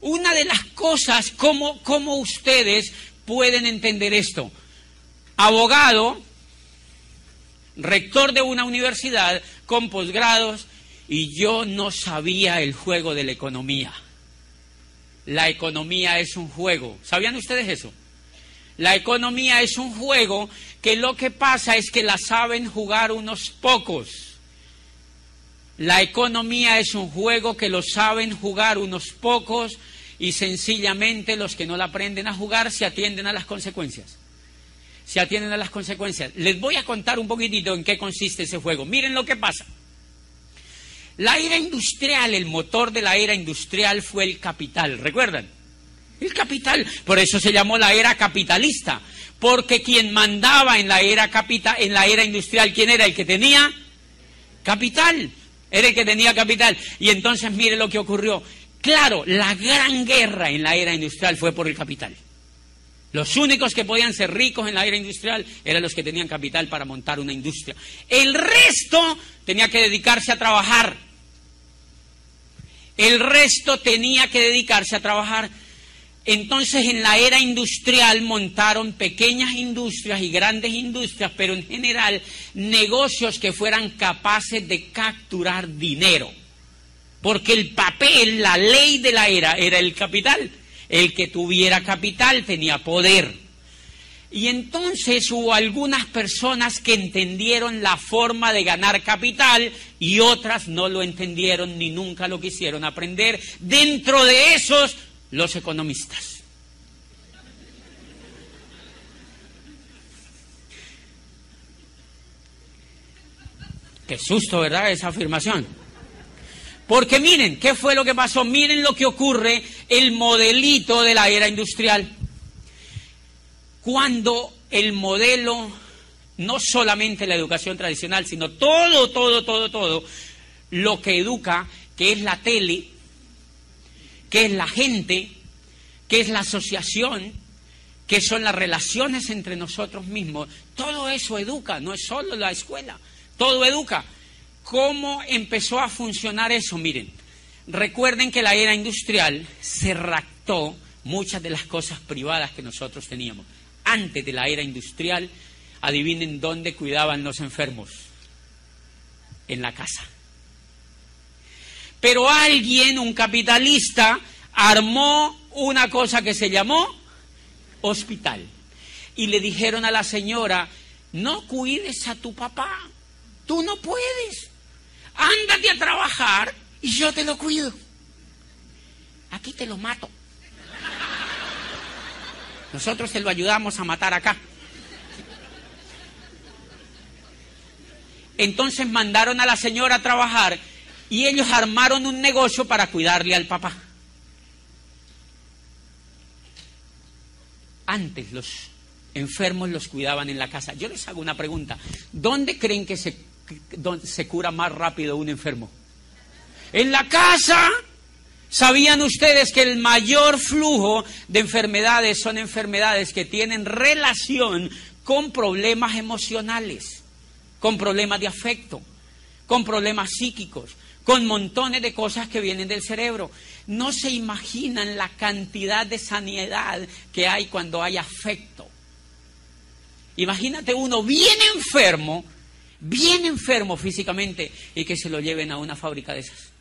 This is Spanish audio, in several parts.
Una de las cosas, ¿cómo ustedes pueden entender esto? Abogado, rector de una universidad con posgrados, y yo no sabía el juego de la economía. La economía es un juego. ¿Sabían ustedes eso? La economía es un juego que lo que pasa es que la saben jugar unos pocos. La economía es un juego que lo saben jugar unos pocos y sencillamente los que no la aprenden a jugar se atienden a las consecuencias. Se atienden a las consecuencias. Les voy a contar un poquitito en qué consiste ese juego. Miren lo que pasa. La era industrial, el motor de la era industrial fue el capital, ¿recuerdan? El capital, por eso se llamó la era capitalista, porque quien mandaba en la era industrial, ¿quién era? El que tenía capital, era el que tenía capital. Y entonces mire lo que ocurrió. Claro, la gran guerra en la era industrial fue por el capital. Los únicos que podían ser ricos en la era industrial eran los que tenían capital para montar una industria. El resto tenía que dedicarse a trabajar. El resto tenía que dedicarse a trabajar. Entonces, en la era industrial montaron pequeñas industrias y grandes industrias, pero en general negocios que fueran capaces de capturar dinero. Porque el papel, la ley de la era el capital. El que tuviera capital tenía poder. Y entonces hubo algunas personas que entendieron la forma de ganar capital y otras no lo entendieron ni nunca lo quisieron aprender. Dentro de esos, los economistas. Qué susto, ¿verdad?, esa afirmación. Porque miren, ¿qué fue lo que pasó? Miren lo que ocurre, el modelito de la era industrial. Cuando el modelo, no solamente la educación tradicional, sino todo lo que educa, que es la tele, que es la gente, que es la asociación, que son las relaciones entre nosotros mismos, todo eso educa, no es solo la escuela, todo educa. ¿Cómo empezó a funcionar eso? Miren, recuerden que la era industrial se raptó muchas de las cosas privadas que nosotros teníamos. Antes de la era industrial, adivinen dónde cuidaban los enfermos. En la casa. Pero alguien, un capitalista, armó una cosa que se llamó hospital. Y le dijeron a la señora, no cuides a tu papá, tú no puedes. Ándate a trabajar y yo te lo cuido. Aquí te lo mato. Nosotros te lo ayudamos a matar acá. Entonces mandaron a la señora a trabajar y ellos armaron un negocio para cuidarle al papá. Antes los enfermos los cuidaban en la casa. Yo les hago una pregunta. ¿Dónde creen que se cura más rápido un enfermo? En la casa. ¿Sabían ustedes que el mayor flujo de enfermedades son enfermedades que tienen relación con problemas emocionales, con problemas de afecto, con problemas psíquicos, con montones de cosas que vienen del cerebro? No se imaginan la cantidad de sanidad que hay cuando hay afecto. Imagínate uno bien enfermo físicamente, y que se lo lleven a una fábrica de esas.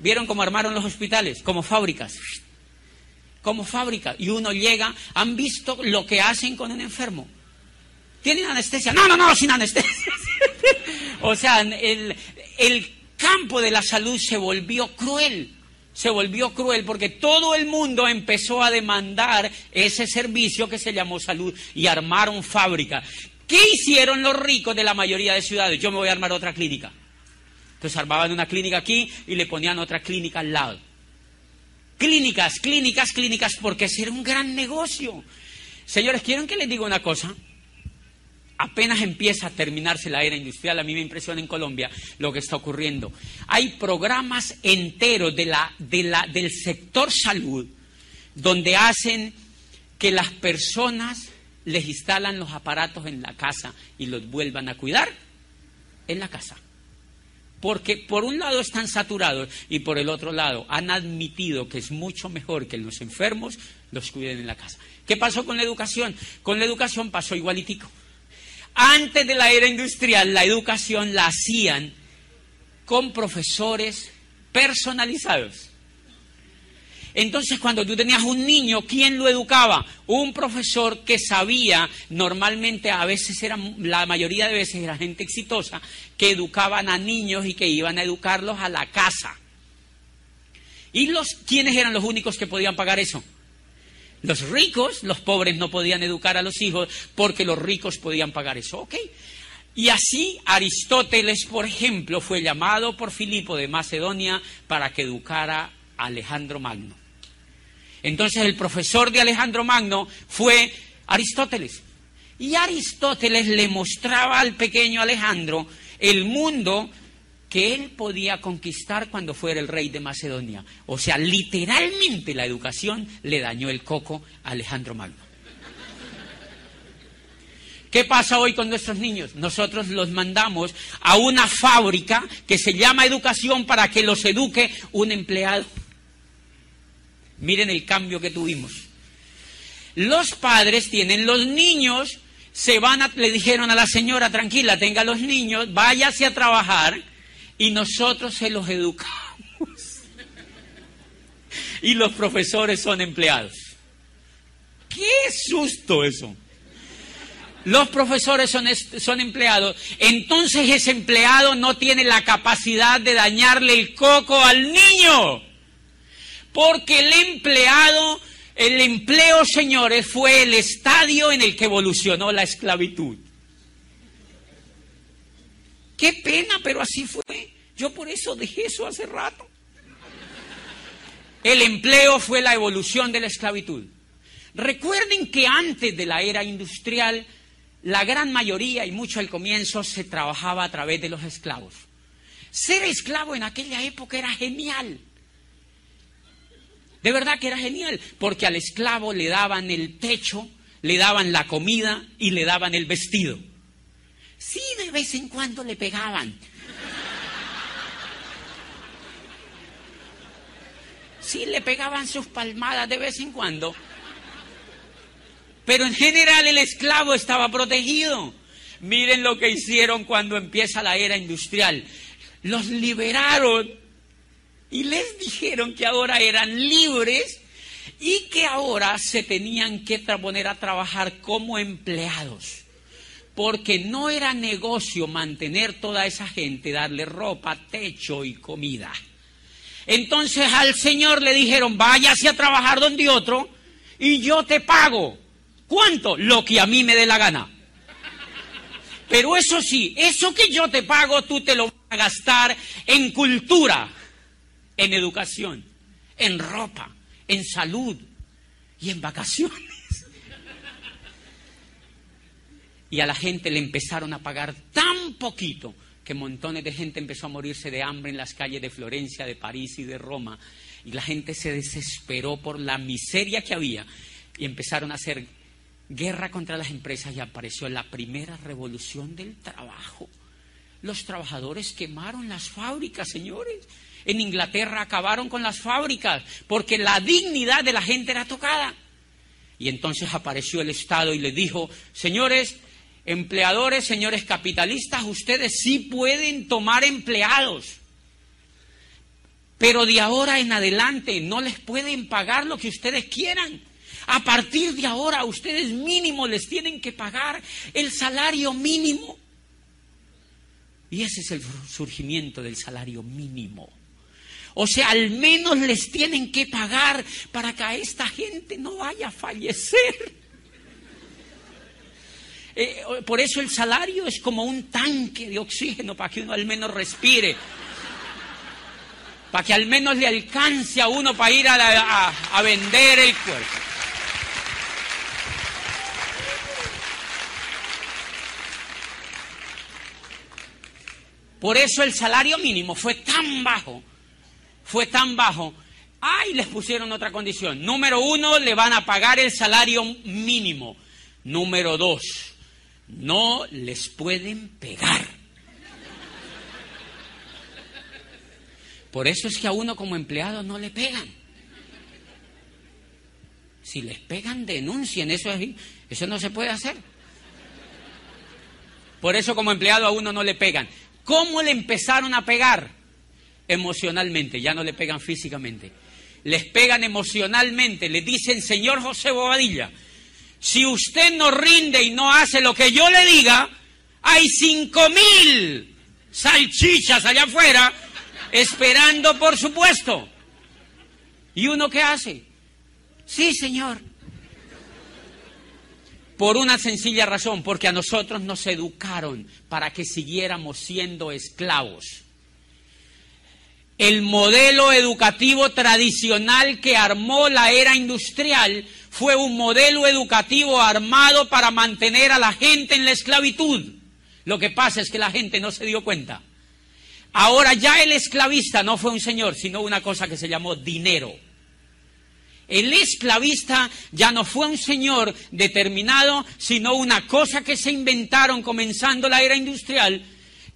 ¿Vieron cómo armaron los hospitales? Como fábricas. Como fábricas. Y uno llega, ¿han visto lo que hacen con un enfermo? ¿Tienen anestesia? No, sin anestesia. O sea, el campo de la salud se volvió cruel. Se volvió cruel porque todo el mundo empezó a demandar ese servicio que se llamó salud y armaron fábricas. ¿Qué hicieron los ricos de la mayoría de ciudades? Yo me voy a armar otra clínica. Entonces armaban una clínica aquí y le ponían otra clínica al lado. Clínicas, porque ese era un gran negocio. Señores, ¿quieren que les diga una cosa? Apenas empieza a terminarse la era industrial, a mí me impresiona en Colombia lo que está ocurriendo. Hay programas enteros del sector salud donde hacen que las personas les instalan los aparatos en la casa y los vuelvan a cuidar en la casa. porque por un lado están saturados y por el otro lado han admitido que es mucho mejor que los enfermos los cuiden en la casa. ¿Qué pasó con la educación? Con la educación pasó igualitico. Antes de la era industrial, la educación la hacían con profesores personalizados. Entonces, cuando tú tenías un niño, ¿quién lo educaba? Un profesor que sabía, normalmente a veces la mayoría de veces era gente exitosa, que educaban a niños y que iban a educarlos a la casa. ¿Y quiénes eran los únicos que podían pagar eso? Los ricos. Los pobres no podían educar a los hijos porque los ricos podían pagar eso, ¿ok? Y así Aristóteles, por ejemplo, fue llamado por Filipo de Macedonia para que educara a Alejandro Magno. Entonces el profesor de Alejandro Magno fue Aristóteles. Y Aristóteles le mostraba al pequeño Alejandro el mundo que él podía conquistar cuando fuera el rey de Macedonia. O sea, literalmente la educación le dañó el coco a Alejandro Magno. ¿Qué pasa hoy con nuestros niños? Nosotros los mandamos a una fábrica que se llama educación para que los eduque un empleado. Miren el cambio que tuvimos. Los padres tienen los niños, le dijeron a la señora, tranquila, tenga los niños, váyase a trabajar y nosotros se los educamos. Y los profesores son empleados. ¡Qué susto eso! Los profesores son empleados, entonces ese empleado no tiene la capacidad de dañarle el coco al niño. Porque el empleo, señores, fue el estadio en el que evolucionó la esclavitud. Qué pena, pero así fue. Yo por eso dejé eso hace rato. El empleo fue la evolución de la esclavitud. Recuerden que antes de la era industrial, la gran mayoría y mucho al comienzo se trabajaba a través de los esclavos. Ser esclavo en aquella época era genial. De verdad que era genial, porque al esclavo le daban el techo, le daban la comida y le daban el vestido. Sí, de vez en cuando le pegaban. Sí, le pegaban sus palmadas de vez en cuando. Pero en general el esclavo estaba protegido. Miren lo que hicieron cuando empieza la era industrial. Los liberaron y les dijeron que ahora eran libres y que ahora se tenían que poner a trabajar como empleados. Porque no era negocio mantener toda esa gente, darle ropa, techo y comida. Entonces al señor le dijeron, váyase a trabajar donde otro y yo te pago. ¿Cuánto? Lo que a mí me dé la gana. Pero eso sí, eso que yo te pago, tú te lo vas a gastar en cultura, en educación, en ropa, en salud y en vacaciones. Y a la gente le empezaron a pagar tan poquito que montones de gente empezó a morirse de hambre en las calles de Florencia, de París y de Roma. Y la gente se desesperó por la miseria que había y empezaron a hacer guerra contra las empresas y apareció la primera revolución del trabajo. Los trabajadores quemaron las fábricas, señores. En Inglaterra acabaron con las fábricas porque la dignidad de la gente era tocada. Y entonces apareció el Estado y les dijo, señores empleadores, señores capitalistas, ustedes sí pueden tomar empleados, pero de ahora en adelante no les pueden pagar lo que ustedes quieran. A partir de ahora ustedes mínimo les tienen que pagar el salario mínimo. Y ese es el surgimiento del salario mínimo. O sea, al menos les tienen que pagar para que a esta gente no vaya a fallecer. Por eso el salario es como un tanque de oxígeno para que uno al menos respire. Para que al menos le alcance a uno para ir a vender el cuerpo. Por eso el salario mínimo fue tan bajo. Y les pusieron otra condición. Número 1, le van a pagar el salario mínimo. Número 2, no les pueden pegar. Por eso es que a uno como empleado no le pegan. Si les pegan, denuncien, eso no se puede hacer. Por eso como empleado a uno no le pegan. ¿Cómo le empezaron a pegar? Emocionalmente, ya no le pegan físicamente. Les pegan emocionalmente, les dicen, señor José Bobadilla, si usted no rinde y no hace lo que yo le diga, hay 5,000 salchichas allá afuera esperando por su puesto. ¿Y uno qué hace? Sí, señor. Por una sencilla razón, porque a nosotros nos educaron para que siguiéramos siendo esclavos. El modelo educativo tradicional que armó la era industrial fue un modelo educativo armado para mantener a la gente en la esclavitud. Lo que pasa es que la gente no se dio cuenta. Ahora ya el esclavista no fue un señor, sino una cosa que se llamó dinero. El esclavista ya no fue un señor determinado, sino una cosa que se inventaron comenzando la era industrial,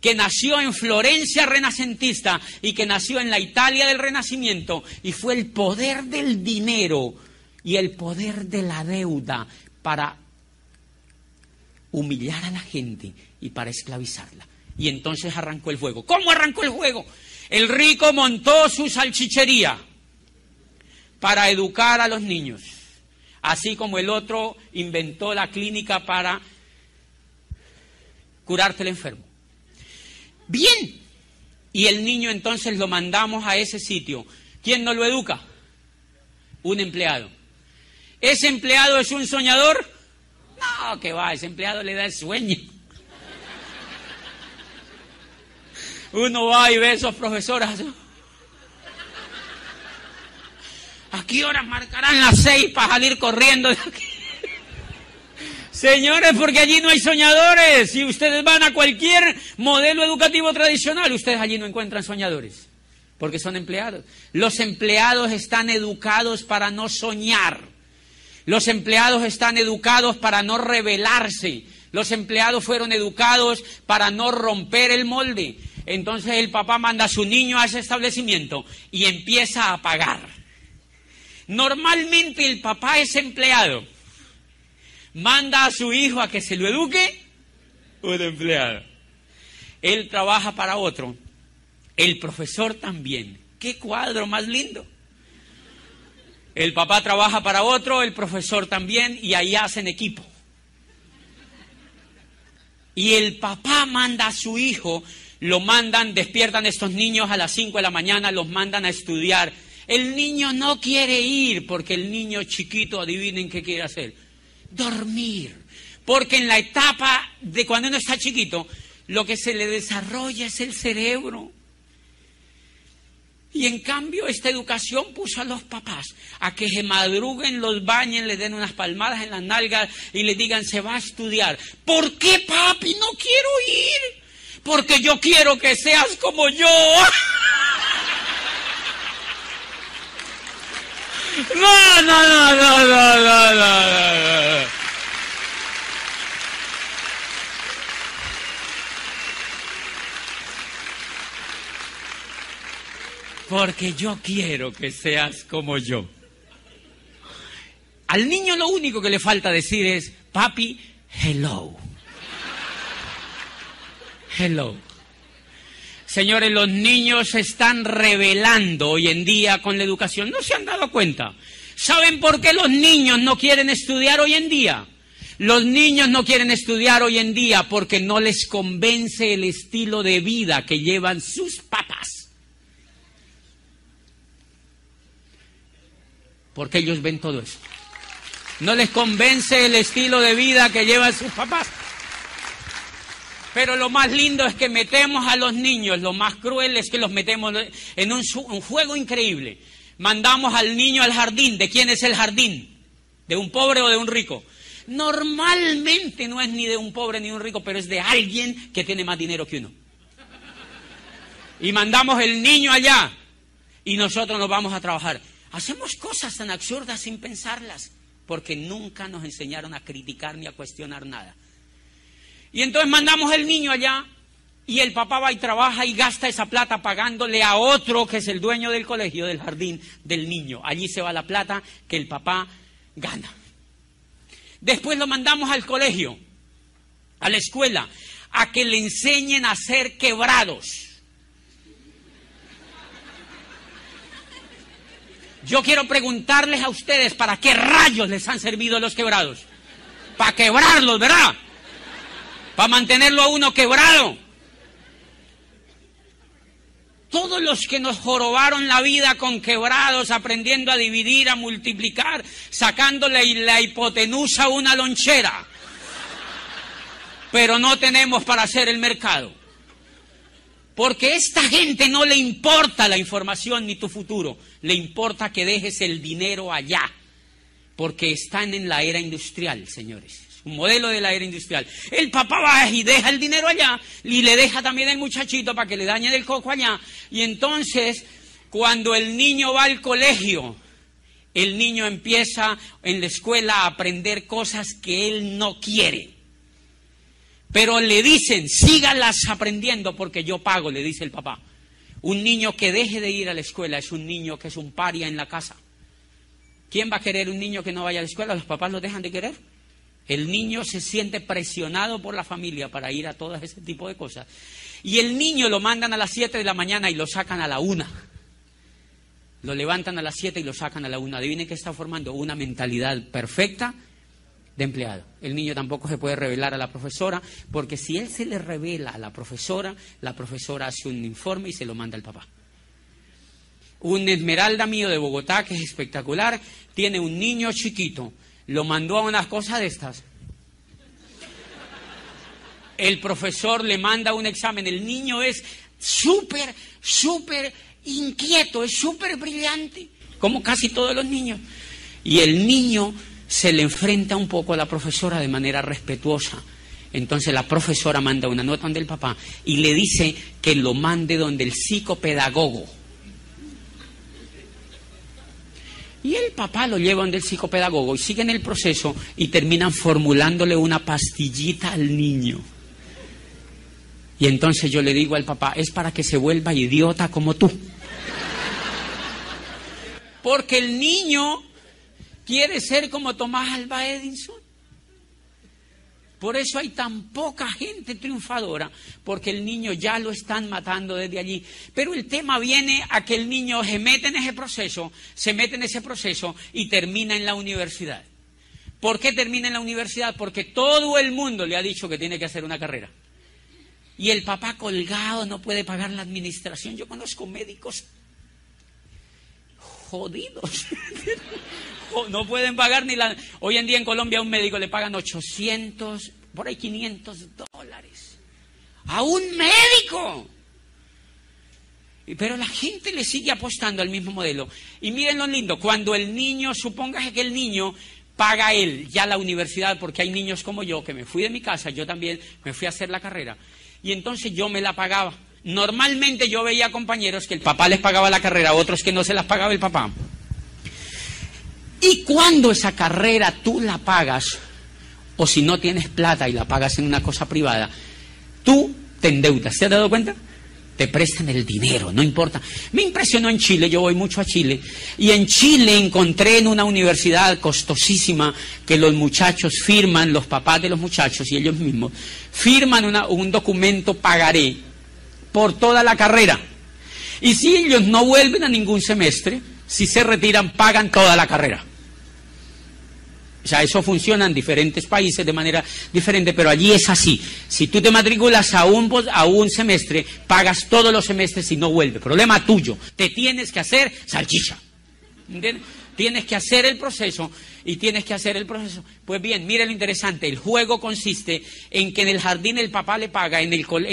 que nació en Florencia renacentista y que nació en la Italia del Renacimiento, y fue el poder del dinero y el poder de la deuda para humillar a la gente y para esclavizarla. Y entonces arrancó el juego. ¿Cómo arrancó el juego? El rico montó su salchichería para educar a los niños, así como el otro inventó la clínica para curarte el enfermo. Bien, y el niño entonces lo mandamos a ese sitio. ¿Quién no lo educa? Un empleado. ¿Ese empleado es un soñador? No, que va, ese empleado le da el sueño. Uno va y ve a esos profesores. ¿A qué horas marcarán las 6 para salir corriendo de aquí? Señores, porque allí no hay soñadores. Si ustedes van a cualquier modelo educativo tradicional, ustedes allí no encuentran soñadores, porque son empleados. Los empleados están educados para no soñar. Los empleados están educados para no rebelarse. Los empleados fueron educados para no romper el molde. Entonces el papá manda a su niño a ese establecimiento y empieza a pagar. Normalmente el papá es empleado. Manda a su hijo a que se lo eduque un empleado. Él trabaja para otro. El profesor también. ¡Qué cuadro más lindo! El papá trabaja para otro, el profesor también, y ahí hacen equipo. Y el papá manda a su hijo, lo mandan, despiertan estos niños a las 5 de la mañana, los mandan a estudiar. El niño no quiere ir, porque el niño chiquito, adivinen qué quiere hacer. Dormir. Porque en la etapa de cuando uno está chiquito, lo que se le desarrolla es el cerebro. Y en cambio esta educación puso a los papás a que se madruguen, los bañen, les den unas palmadas en las nalgas y les digan, se va a estudiar. ¿Por qué, papi? No quiero ir. Porque yo quiero que seas como yo. No. Porque yo quiero que seas como yo. Al niño lo único que le falta decir es, papi, hello. Hello. Señores, los niños se están rebelando hoy en día con la educación. ¿No se han dado cuenta? ¿Saben por qué los niños no quieren estudiar hoy en día? Los niños no quieren estudiar hoy en día porque no les convence el estilo de vida que llevan sus papás. Porque ellos ven todo eso. No les convence el estilo de vida que llevan sus papás. Pero lo más lindo es que metemos a los niños, lo más cruel es que los metemos en un juego increíble. Mandamos al niño al jardín. ¿De quién es el jardín? ¿De un pobre o de un rico? Normalmente no es ni de un pobre ni de un rico, pero es de alguien que tiene más dinero que uno. Y mandamos el niño allá y nosotros nos vamos a trabajar. Hacemos cosas tan absurdas sin pensarlas, porque nunca nos enseñaron a criticar ni a cuestionar nada. Y entonces mandamos el niño allá Y el papá va y trabaja y gasta esa plata pagándole a otro que es el dueño del colegio, del jardín del niño. Allí se va la plata que el papá gana. Después lo mandamos al colegio, a la escuela, a que le enseñen a hacer quebrados. Yo quiero preguntarles a ustedes, ¿para qué rayos les han servido los quebrados? Para quebrarlos, ¿verdad? Para mantenerlo a uno quebrado. Todos los que nos jorobaron la vida con quebrados, aprendiendo a dividir, a multiplicar, sacándole la hipotenusa a una lonchera. Pero no tenemos para hacer el mercado. Porque a esta gente no le importa la información ni tu futuro. Le importa que dejes el dinero allá. Porque están en la era industrial, señores. Un modelo de la era industrial. El papá va y deja el dinero allá y le deja también el muchachito para que le dañe el coco allá. Y entonces, cuando el niño va al colegio, el niño empieza en la escuela a aprender cosas que él no quiere. Pero le dicen, sígalas aprendiendo porque yo pago, le dice el papá. Un niño que deje de ir a la escuela es un niño que es un paria en la casa. ¿Quién va a querer un niño que no vaya a la escuela? ¿Los papás lo dejan de querer? El niño se siente presionado por la familia para ir a todo ese tipo de cosas. Y el niño lo mandan a las 7 de la mañana y lo sacan a la 1. Lo levantan a las 7 y lo sacan a la 1. Adivinen qué está formando, una mentalidad perfecta de empleado. El niño tampoco se puede revelar a la profesora, porque si él se le revela a la profesora hace un informe y se lo manda al papá. Un esmeralda mío de Bogotá, que es espectacular, tiene un niño chiquito. Lo mandó a unas cosas de estas. El profesor le manda un examen. El niño es súper inquieto, es súper brillante, como casi todos los niños. Y el niño se le enfrenta un poco a la profesora de manera respetuosa. Entonces la profesora manda una nota donde el papá y le dice que lo mande donde el psicopedagogo. Y el papá lo lleva donde el psicopedagogo y siguen el proceso y terminan formulándole una pastillita al niño. Y entonces yo le digo al papá, es para que se vuelva idiota como tú. Porque el niño quiere ser como Tomás Alva Edison. Por eso hay tan poca gente triunfadora, porque el niño ya lo están matando desde allí. Pero el tema viene a que el niño se mete en ese proceso y termina en la universidad. ¿Por qué termina en la universidad? Porque todo el mundo le ha dicho que tiene que hacer una carrera. Y el papá colgado no puede pagar la administración. Yo conozco médicos jodidos. No pueden pagar ni la... Hoy en día en Colombia a un médico le pagan 800, por ahí $500. ¡A un médico! Pero la gente le sigue apostando al mismo modelo. Y miren lo lindo, cuando el niño, supóngase que el niño paga él ya la universidad, porque hay niños como yo, que me fui de mi casa, yo también me fui a hacer la carrera, y entonces yo me la pagaba. Normalmente yo veía compañeros que el papá les pagaba la carrera, otros que no se las pagaba el papá. Y cuando esa carrera tú la pagas, o si no tienes plata y la pagas en una cosa privada, tú te endeudas. ¿Te has dado cuenta? Te prestan el dinero, no importa. Me impresionó en Chile, yo voy mucho a Chile, y en Chile encontré en una universidad costosísima que los muchachos firman, los papás de los muchachos y ellos mismos, firman un documento pagaré por toda la carrera. Y si ellos no vuelven a ningún semestre, si se retiran, pagan toda la carrera. O sea, eso funciona en diferentes países de manera diferente, pero allí es así. Si tú te matriculas a un semestre, pagas todos los semestres y no vuelves. Problema tuyo. Te tienes que hacer salchicha. ¿Entiendes? Tienes que hacer el proceso y tienes que hacer el proceso. Pues bien, mire lo interesante. El juego consiste en que en el jardín el papá le paga, en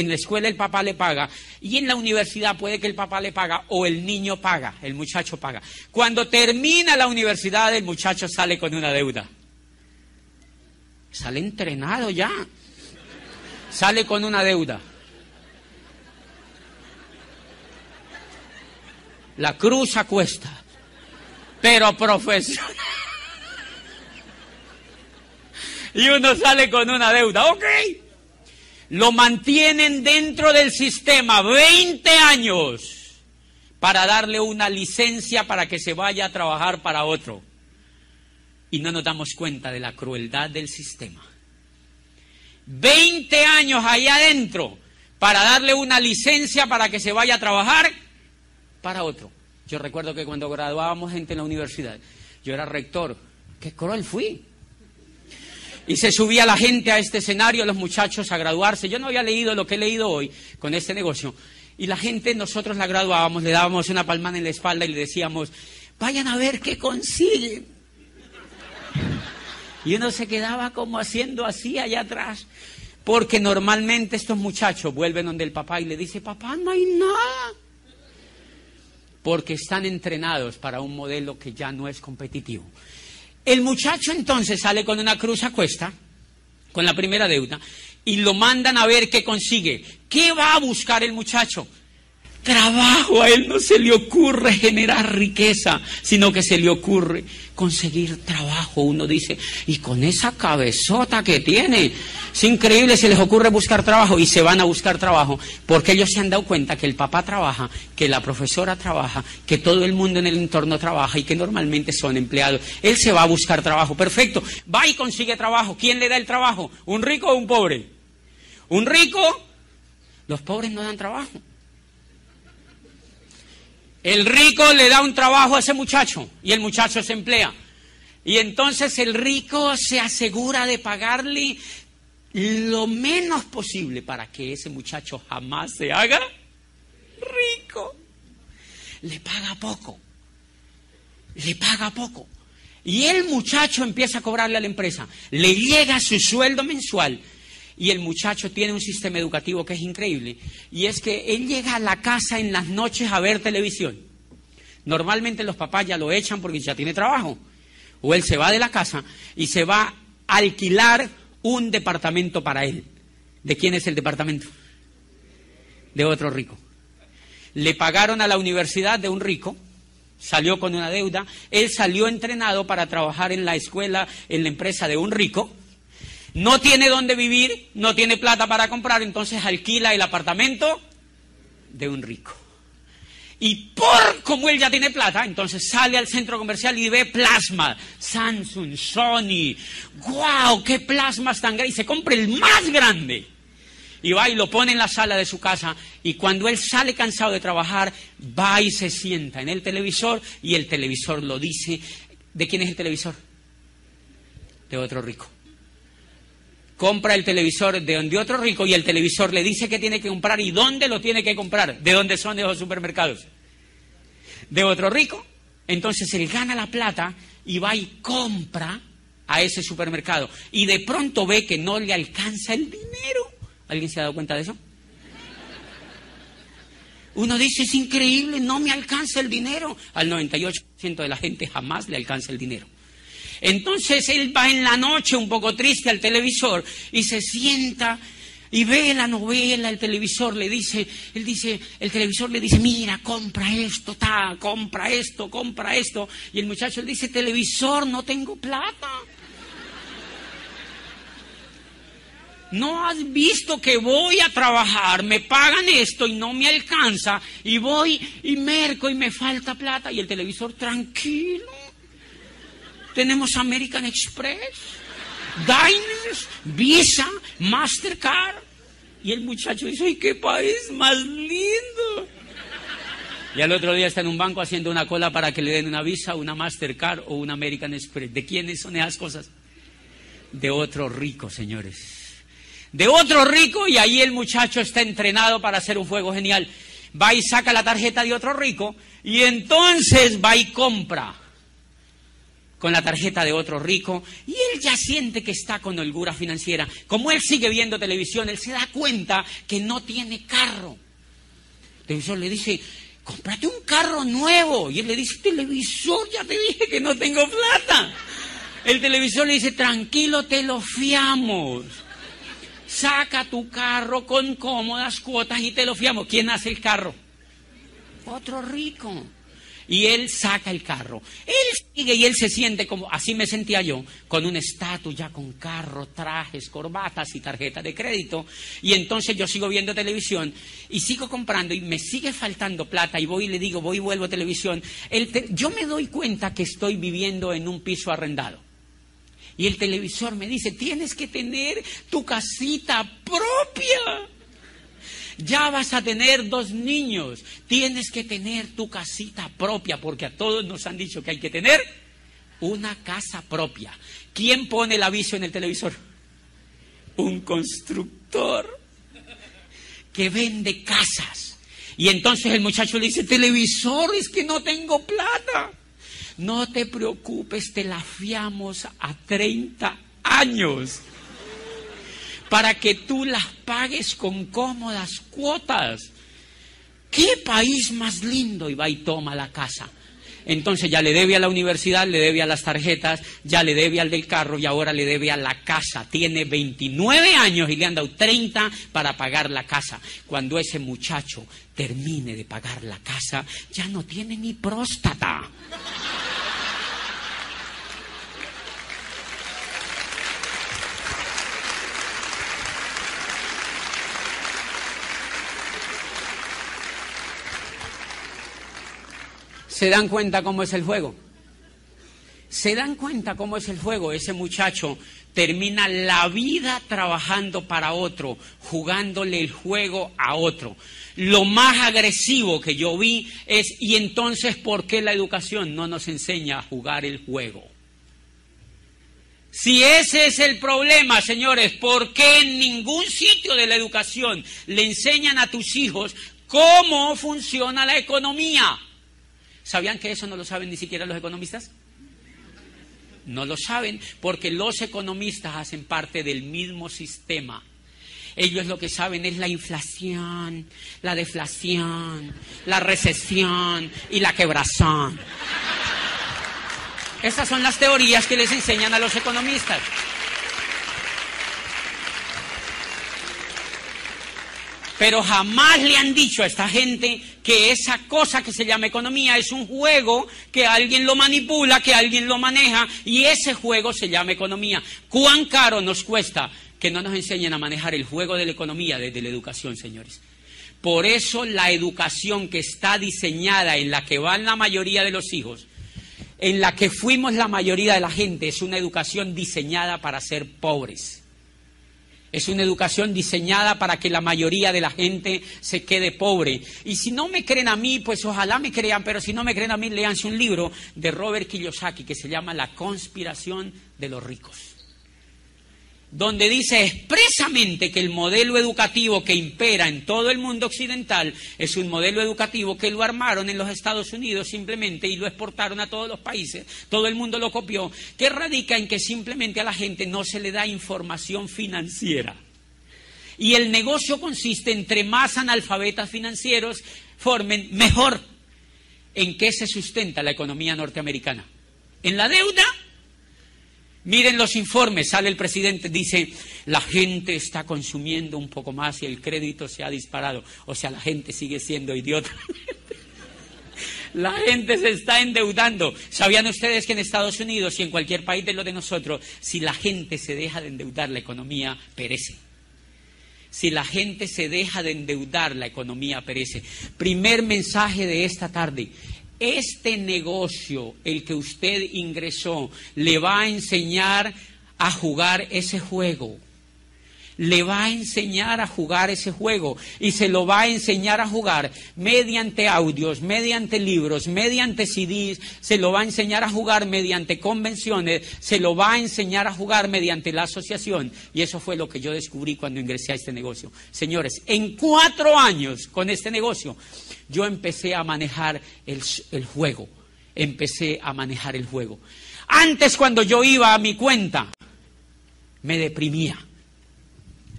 la escuela el papá le paga y en la universidad puede que el papá le paga o el niño paga, el muchacho paga. Cuando termina la universidad el muchacho sale con una deuda. Sale entrenado ya. Sale con una deuda. La cruz a cuesta. Pero profesional. Y uno sale con una deuda. Ok. Lo mantienen dentro del sistema 20 años para darle una licencia para que se vaya a trabajar para otro. Y no nos damos cuenta de la crueldad del sistema. 20 años ahí adentro para darle una licencia para que se vaya a trabajar para otro. Yo recuerdo que cuando graduábamos gente en la universidad, yo era rector. ¡Qué cruel fui! Y se subía la gente a este escenario, los muchachos a graduarse. Yo no había leído lo que he leído hoy con este negocio. Y la gente, nosotros la graduábamos, le dábamos una palmada en la espalda y le decíamos, vayan a ver qué consiguen. Y uno se quedaba como haciendo así allá atrás. Porque normalmente estos muchachos vuelven donde el papá y le dice, papá, no hay nada. Porque están entrenados para un modelo que ya no es competitivo. El muchacho entonces sale con una cruz a cuesta, con la primera deuda, y lo mandan a ver qué consigue. ¿Qué va a buscar el muchacho? Trabajo. A él no se le ocurre generar riqueza, sino que se le ocurre conseguir trabajo. Uno dice, y con esa cabezota que tiene, es increíble, se les ocurre buscar trabajo, y se van a buscar trabajo, porque ellos se han dado cuenta que el papá trabaja, que la profesora trabaja, que todo el mundo en el entorno trabaja, y que normalmente son empleados. Él se va a buscar trabajo, perfecto, va y consigue trabajo. ¿Quién le da el trabajo? ¿Un rico o un pobre? ¿Un rico? Los pobres no dan trabajo. El rico le da un trabajo a ese muchacho y el muchacho se emplea. Y entonces el rico se asegura de pagarle lo menos posible para que ese muchacho jamás se haga rico. Le paga poco. Le paga poco. Y el muchacho empieza a cobrarle a la empresa. Le llega su sueldo mensual. Y el muchacho tiene un sistema educativo que es increíble, y es que él llega a la casa en las noches a ver televisión. Normalmente los papás ya lo echan porque ya tiene trabajo, o él se va de la casa y se va a alquilar un departamento para él. ¿De quién es el departamento? De otro rico. Le pagaron a la universidad de un rico, salió con una deuda, él salió entrenado para trabajar en la escuela, en la empresa de un rico. No tiene dónde vivir, no tiene plata para comprar, entonces alquila el apartamento de un rico. Y como él ya tiene plata, entonces sale al centro comercial y ve plasma, Samsung, Sony, ¡guau! ¡Qué plasmas tan grandes! Y se compra el más grande. Y va y lo pone en la sala de su casa, y cuando él sale cansado de trabajar, va y se sienta en el televisor, y el televisor lo dice. ¿De quién es el televisor? De otro rico. Compra el televisor de otro rico y el televisor le dice que tiene que comprar y dónde lo tiene que comprar. ¿De dónde son esos supermercados? De otro rico. Entonces él gana la plata y va y compra a ese supermercado. Y de pronto ve que no le alcanza el dinero. ¿Alguien se ha dado cuenta de eso? Uno dice, es increíble, no me alcanza el dinero. Al 98% de la gente jamás le alcanza el dinero. Entonces él va en la noche un poco triste al televisor y se sienta y ve la novela, el televisor le dice, el televisor le dice, mira, compra esto, compra esto. Y el muchacho le dice, televisor, no tengo plata. ¿No has visto que voy a trabajar, me pagan esto y no me alcanza? Y voy y merco y me falta plata. Y el televisor, tranquilo. Tenemos American Express, Diners, Visa, Mastercard. Y el muchacho dice, ¡ay, qué país más lindo! Y al otro día está en un banco haciendo una cola para que le den una Visa, una Mastercard o una American Express. ¿De quiénes son esas cosas? De otro rico, señores. De otro rico, y ahí el muchacho está entrenado para hacer un juego genial. Va y saca la tarjeta de otro rico y entonces va y compra con la tarjeta de otro rico, y él ya siente que está con holgura financiera. Como él sigue viendo televisión, él se da cuenta que no tiene carro. El televisor le dice, cómprate un carro nuevo. Y él le dice, televisor, ya te dije que no tengo plata. El televisor le dice, tranquilo, te lo fiamos. Saca tu carro con cómodas cuotas y te lo fiamos. ¿Quién hace el carro? Otro rico. Y él saca el carro. Él sigue y él se siente como, así me sentía yo, con un estatus ya con carro, trajes, corbatas y tarjeta de crédito. Y entonces yo sigo viendo televisión y sigo comprando y me sigue faltando plata y voy y le digo, voy y vuelvo a televisión. Yo me doy cuenta que estoy viviendo en un piso arrendado. Y el televisor me dice, tienes que tener tu casita propia. Ya vas a tener 2 niños, tienes que tener tu casita propia, porque a todos nos han dicho que hay que tener una casa propia. ¿Quién pone el aviso en el televisor? Un constructor que vende casas. Y entonces el muchacho le dice, televisor, es que no tengo plata. No te preocupes, te la fiamos a 30 años. Para que tú las pagues con cómodas cuotas. ¡Qué país más lindo! Y va y toma la casa. Entonces ya le debe a la universidad, le debe a las tarjetas, ya le debe al del carro y ahora le debe a la casa. Tiene 29 años y le han dado 30 para pagar la casa. Cuando ese muchacho termine de pagar la casa, ya no tiene ni próstata. ¿Se dan cuenta cómo es el juego? ¿Se dan cuenta cómo es el juego? Ese muchacho termina la vida trabajando para otro, jugándole el juego a otro. Lo más agresivo que yo vi es, ¿y entonces por qué la educación no nos enseña a jugar el juego? Si ese es el problema, señores, ¿por qué en ningún sitio de la educación le enseñan a tus hijos cómo funciona la economía? ¿Sabían que eso no lo saben ni siquiera los economistas? No lo saben porque los economistas hacen parte del mismo sistema. Ellos lo que saben es la inflación, la deflación, la recesión y la quebrazón. Esas son las teorías que les enseñan a los economistas. Pero jamás le han dicho a esta gente que esa cosa que se llama economía es un juego, que alguien lo manipula, que alguien lo maneja, y ese juego se llama economía. ¿Cuán caro nos cuesta que no nos enseñen a manejar el juego de la economía desde la educación, señores? Por eso la educación que está diseñada, en la que van la mayoría de los hijos, en la que fuimos la mayoría de la gente, es una educación diseñada para ser pobres. Es una educación diseñada para que la mayoría de la gente se quede pobre. Y si no me creen a mí, pues ojalá me crean, pero si no me creen a mí, léanse un libro de Robert Kiyosaki que se llama La conspiración de los ricos, donde dice expresamente que el modelo educativo que impera en todo el mundo occidental es un modelo educativo que lo armaron en los Estados Unidos simplemente y lo exportaron a todos los países, todo el mundo lo copió, que radica en que simplemente a la gente no se le da información financiera. Y el negocio consiste, entre más analfabetas financieros formen, mejor. ¿En qué se sustenta la economía norteamericana? ¿En la deuda? Miren los informes, sale el presidente, dice, la gente está consumiendo un poco más y el crédito se ha disparado. O sea, la gente sigue siendo idiota. La gente se está endeudando. ¿Sabían ustedes que en Estados Unidos y en cualquier país de lo de nosotros, si la gente se deja de endeudar, la economía perece? Si la gente se deja de endeudar, la economía perece. Primer mensaje de esta tarde. Este negocio, el que usted ingresó, le va a enseñar a jugar ese juego. Le va a enseñar a jugar ese juego y se lo va a enseñar a jugar mediante audios, mediante libros, mediante CDs, se lo va a enseñar a jugar mediante convenciones, se lo va a enseñar a jugar mediante la asociación. Y eso fue lo que yo descubrí cuando ingresé a este negocio. Señores, en 4 años con este negocio, yo empecé a manejar el juego. Empecé a manejar el juego. Antes, cuando yo iba a mi cuenta, me deprimía.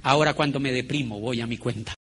Ahora, cuando me deprimo, voy a mi cuenta.